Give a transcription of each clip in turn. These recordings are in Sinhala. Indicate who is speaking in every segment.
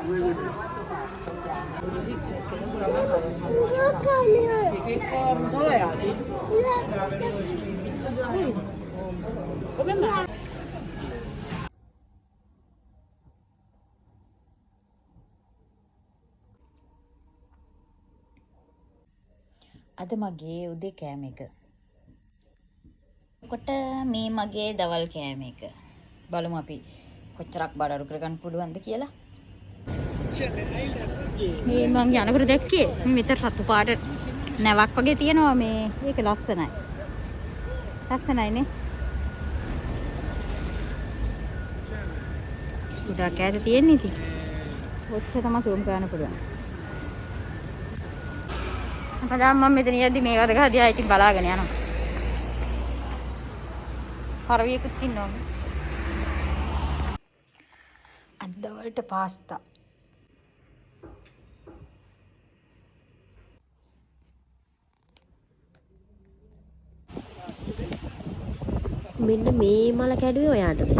Speaker 1: අද මගේ උදේ කෑම එක. කොට මේ මගේ දවල් කෑම එක. බලමු අපි කොච්චරක් බඩ අඩු කරගන්න පුළුවන්ද කියලා. මේ මං යනකොට දැක්කේ මේ මෙතන රතු පාට නැවක් වගේ තියෙනවා මේ. ඒක ලස්සනයි. ලස්සනයිනේ. ගොඩක් ඈත තියෙන්නේ ඉතින්. ඔච්චර තමයි zoom කරන්න පුළුවන්. අපදාම මම මෙතන යද්දි මේ වද ගහදී ආයෙත් බලාගෙන යනවා. හරවියකුත් ඉන්නවා. අද දවල්ට පාස්තා.
Speaker 2: මෙන්න මේ මල කැඩුවේ ඔයාටද?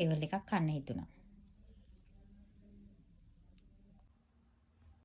Speaker 1: ඒවල එකක් කන්න හිතුණා.